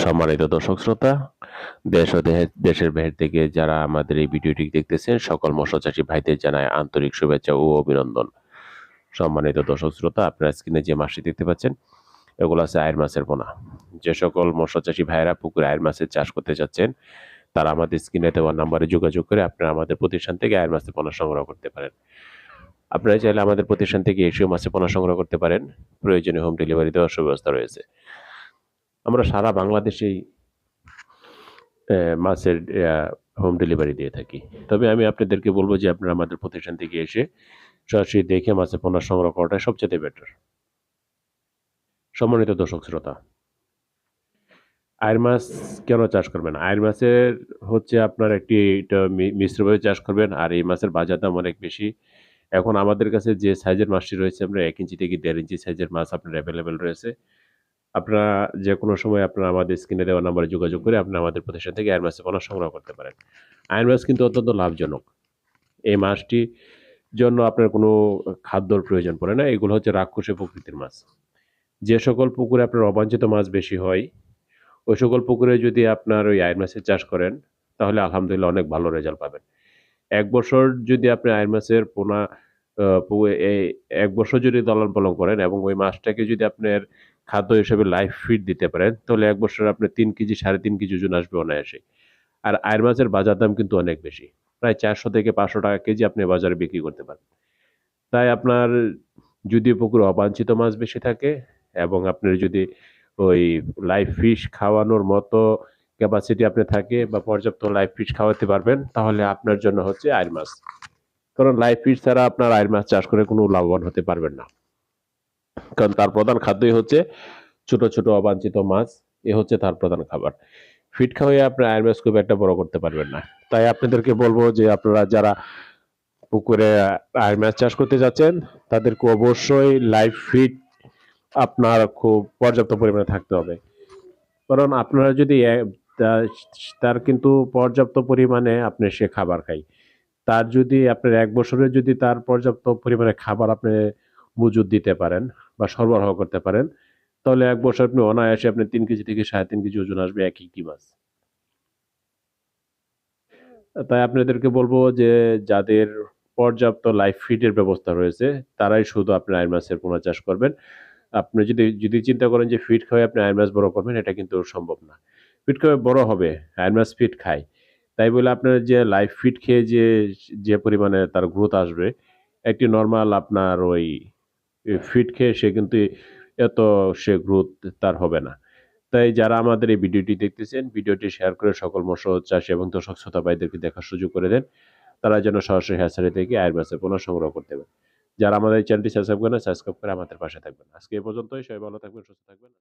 সম্মানিত দর্শক শ্রোতা, দেশ ও দেশের বাইরে থেকে যারা আমাদের এই ভিডিওটি দেখতেছেন সকল মৎস্য চাষী ভাইদের জানায় আন্তরিক শুভেচ্ছা ও অভিনন্দন। সম্মানিত দর্শক শ্রোতা, আপনারা স্ক্রিনে যে মাছটি দেখতে পাচ্ছেন এগুলো আছে আয়ের মাছের পোনা। যে সকল মৎস্য চাষী ভাইয়েরা পুকুরে আয়ের মাছের চাষ করতে চাচ্ছেন তারা আমাদের স্ক্রিনে দেওয়া নাম্বারে যোগাযোগ করে আপনারা আমাদের প্রতিষ্ঠান থেকে আয়ের মাছের পোনা সংগ্রহ করতে পারেন। আপনারা চাইলে আমাদের প্রতিষ্ঠান থেকে এসেও মাছের পোনা সংগ্রহ করতে পারেন। প্রয়োজনীয় হোম ডেলিভারি দেওয়ার সুব্যবস্থা রয়েছে। আমরা সারা বাংলাদেশেই মাছের হোম ডেলিভারি দিয়ে থাকি। তবে আমি আপনাদেরকে বলব যে আপনারা আমাদের প্রতিষ্ঠান থেকে এসে সরাসরি দেখে মাছের পোনা সংগ্রহ করাটাই সবচেয়ে বেটার। সম্মানিত দর্শক শ্রোতা, আয়ের মাছ কেন চাষ করবেন? আয়ের মাছের হচ্ছে আপনার একটি এটা মিশ্রভাবে চাষ করবেন, আর এই মাছের বাজার দাম অনেক বেশি। এখন আমাদের কাছে যে সাইজের মাছটি রয়েছে আমরা ১ ইঞ্চি থেকে ১.৫ ইঞ্চি সাইজের মাছ আপনার এভেলেবেল রয়েছে। আপনারা যেকোনো সময় আপনারা আমাদের স্ক্রিনে দেওয়া নাম্বারে যোগাযোগ করে আপনারা আমাদের প্রতিষ্ঠান থেকে আয়ের মাছের পোনা সংগ্রহ করতে পারেন। আয়ের মাছ কিন্তু অত্যন্ত লাভজনক। এই মাছটির জন্য আপনার কোনো খাদ্যর প্রয়োজন পড়ে না। এগুলো হচ্ছে রাক্ষসী প্রকৃতির মাছ। যে সকল পুকুরে আপনার অবাঞ্ছিত মাছ বেশি হয়, ওই সকল পুকুরে যদি আপনার ওই আয়ের মাছের চাষ করেন, তাহলে আলহামদুলিল্লাহ অনেক ভালো রেজাল্ট পাবেন। ১ বছর যদি আপনি আয়ের মাছের পোনা আ পু এই ১ বছর যদি লালন-পালন করেন এবং ওই মাছটাকে যদি আপনার খাদ্য হিসেবে লাইভ ফিড দিতে পারেন, তাহলে ১ বছরে আপনার ৩ কেজি ৩.৫ কেজি ওজন আসবে অনায়াসে। আর আয়ের মাছের বাজার দাম কিন্তু অনেক বেশি। প্রায় ৪০০ থেকে ৳৫০০ কেজি আপনি বাজারে বিক্রি করতে পারেন। তাই আপনার যদি পুকুরে অবাঞ্ছিত মাছ বেশি থাকে এবং আপনার যদি ওই লাইভ ফিশ খাওয়ানোর মতো ক্যাপাসিটি আপনার থাকে বা পর্যাপ্ত লাইভ ফিশ খাওয়াতে পারবেন, তাহলে আপনার জন্য হচ্ছে আয়ের মাছ। কারণ লাইভ ফিশ ছাড়া আপনার আয়ের মাছ চাষ করে কোনো লাভবান হতে পারবেন না। কারণ তার প্রধান খাদ্যই হচ্ছে ছোট, ছোট অবাঞ্ছিত মাছ। এ হচ্ছে তার প্রধান খাবার। ফিড খাওয়াইয়ে আপনার আয়ের মাছ খুব একটা বড় করতে পারবেন না। তাই আপনাদেরকে বলব যে আপনারা যারা পুকুরে আয়ের মাছ চাষ করতে যাচ্ছেন, তাদেরকে অবশ্যই লাইভ ফিড আপনার খুব পর্যাপ্ত পরিমাণে থাকতে হবে। কারণ আপনারা যদি তা তার কিন্তু পর্যাপ্ত পরিমাণে সে খাবার খায়। তার যদি আপনার ১ বছরে যদি তার পর্যাপ্ত পরিমাণে খাবার আপনি মজুত দিতে পারেন বা সরবরাহ করতে পারেন, তাহলে ১ বছর আপনি অনায়াসে ৩ কেজি থেকে ৩.৫ কেজি ওজন আসবে একটি মাছ। তাই আপনাদেরকে বলব যে যাদের পর্যাপ্ত লাইভ ফিড এর ব্যবস্থা রয়েছে, তারাই শুধু আপনার আয়ের মাছের পোনা চাষ করবেন। আপনি যদি চিন্তা করেন যে ফিড খাওয়ায় আপনি আয়ের মাছ বড় করবেন, এটা কিন্তু সম্ভব না। ফিড খাওয়ায় বড় হবে, আয়ের মাছ ফিড খায়। তাই বলে আপনার যে লাইভ ফিড খেয়ে যে পরিমাণে তার গ্রোথ আসবে, একটি নরমাল আপনার ওই ফিড খেয়ে সে কিন্তু এত সে গ্রোথ তার হবে না। তাই যারা আমাদের এই ভিডিওটি দেখতেছেন, ভিডিওটি শেয়ার করে সকল মৎস্য চাষী এবং দর্শক শ্রোতা ভাইদেরকে দেখার সুযোগ করে দেন। তারা যেন সরাসরি হ্যাচারি থেকে আয়ের মাছের পোনা সংগ্রহ করতে পারে। যারা আমাদের এই চ্যানেলটি সাবস্ক্রাইব করেন, সাবস্ক্রাইব করে আমাদের পাশে থাকবেন। আজকে এ পর্যন্তই। সবাই ভালো থাকবেন, সুস্থ থাকবেন।